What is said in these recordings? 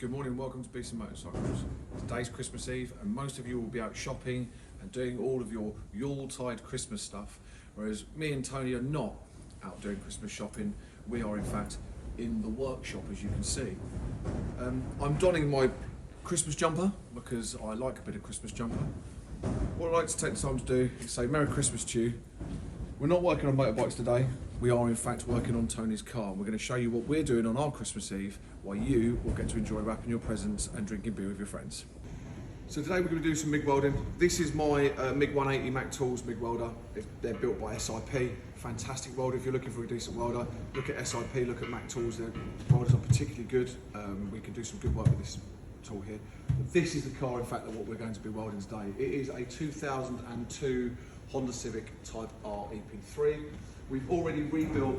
Good morning, welcome to Beats and Motorcycles. Today's Christmas Eve and most of you will be out shopping and doing all of your Yuletide Christmas stuff, whereas me and Tony are not out doing Christmas shopping. We are in fact in the workshop, as you can see. I'm donning my Christmas jumper because I like a bit of Christmas jumper. What I'd like to take the time to do is say Merry Christmas to you. We're not working on motorbikes today. We are in fact working on Tony's car. We're going to show you what we're doing on our Christmas Eve, while you will get to enjoy wrapping your presents and drinking beer with your friends. So today we're going to do some MIG welding. This is my MIG 180 Mac Tools MIG welder. They're built by SIP. Fantastic welder. If you're looking for a decent welder, look at SIP, look at Mac Tools. Their welders are particularly good. We can do some good work with this tool here. But this is the car, in fact, that what we're going to be welding today. It is a 2002 Honda Civic Type R EP3. We've already rebuilt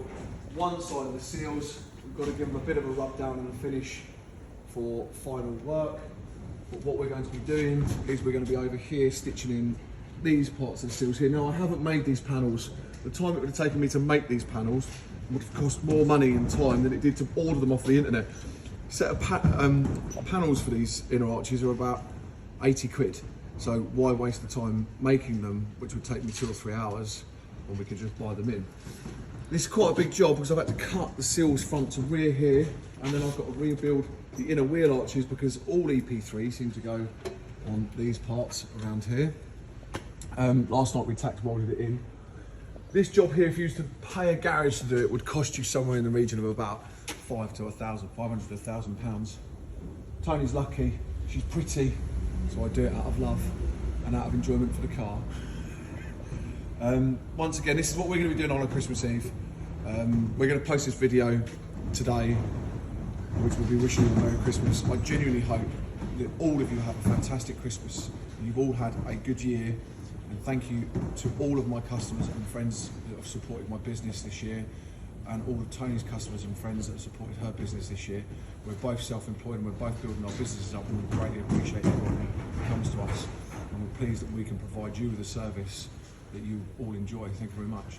one side of the seals. We've got to give them a bit of a rub down and a finish for final work. But what we're going to be doing is we're going to be over here stitching in these parts of the seals here. Now, I haven't made these panels. The time it would have taken me to make these panels would have cost more money and time than it did to order them off the internet. A set of panels for these inner arches are about 80 quid. So why waste the time making them, which would take me 2 or 3 hours, when we could just buy them in. This is quite a big job because I've had to cut the seals front to rear here, and then I've got to rebuild the inner wheel arches because all EP3 seem to go on these parts around here. Last night we tack welded it in. This job here, if you used to pay a garage to do it, would cost you somewhere in the region of about £500 to £1,000. Tony's lucky, she's pretty, so I do it out of love and out of enjoyment for the car. Once again, this is what we're going to be doing on Christmas Eve. We're going to post this video today, which will be wishing you a Merry Christmas. I genuinely hope that all of you have a fantastic Christmas. You've all had a good year, and thank you to all of my customers and friends that have supported my business this year, and all of Tony's customers and friends that have supported her business this year. We're both self-employed and we're both building our businesses up, and we greatly appreciate everyone who comes to us, and we're pleased that we can provide you with a service that you all enjoy. Thank you very much.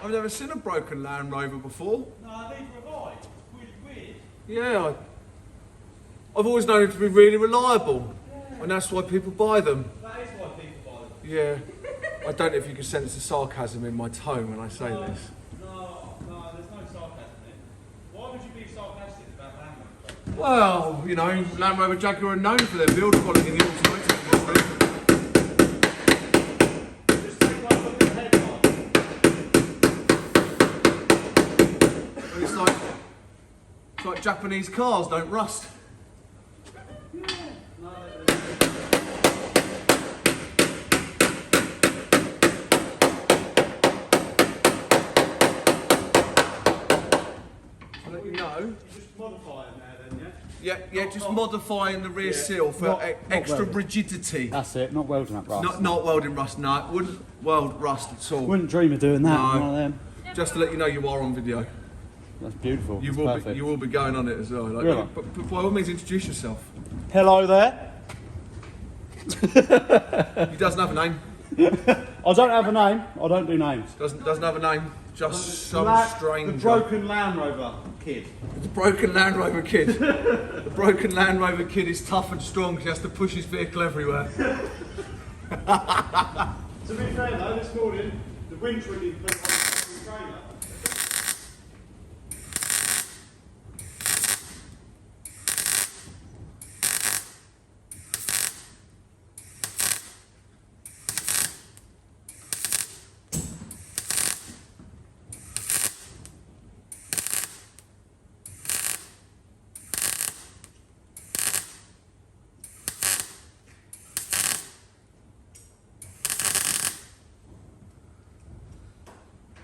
I've never seen a broken Land Rover before. No, neither have I. Weird. Yeah, I've always known it to be really reliable, and that's why people buy them. That is why people buy them. Yeah, I don't know if you can sense the sarcasm in my tone when I say this. No, there's no sarcasm in it. Why would you be sarcastic about Land Rover? Well, you know, Land Rover Jaguar are known for their build quality in the automotive industry. Just take one look at the headline. It's like Japanese cars don't rust. To let you know. You just modify it now then, yeah? Yeah, just modifying the rear seal for Not extra welding. rigidity. That's it, not welding up rust. Not welding rust, no. It wouldn't weld rust at all. Wouldn't dream of doing that. No. One of them. Just to let you know, you are on video. That's beautiful. You That's will perfect. be, you will be going on it as well. Like, Really? but by all means, introduce yourself. Hello there. He doesn't have a name. I don't have a name. I don't do names. Doesn't have a name. Just some The stranger. broken Land Rover kid. The broken Land Rover kid. The broken Land Rover kid is tough and strong because he has to push his vehicle everywhere. To be fair though, this morning, the winch really blew on the trailer.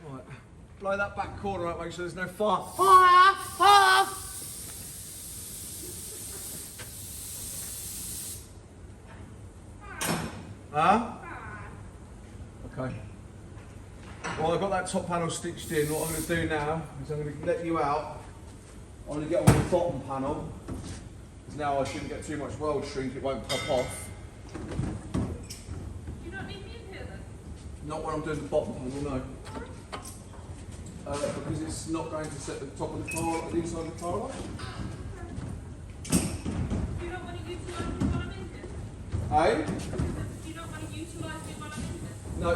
Right. Blow that back corner up, make sure there's no fire. Fire! Fire! Huh? Okay. Well, I've got that top panel stitched in. What I'm going to do now is I'm going to let you out. I'm going to get on the bottom panel. Because now I shouldn't get too much weld shrink, it won't pop off. Do you not need me in here then? Not when I'm doing the bottom panel, no. Because it's not going to set the top of the car, the inside of the car light. Do you not want to utilise me while I'm in here? Hey? Do you not want to utilise me while I'm in here? No.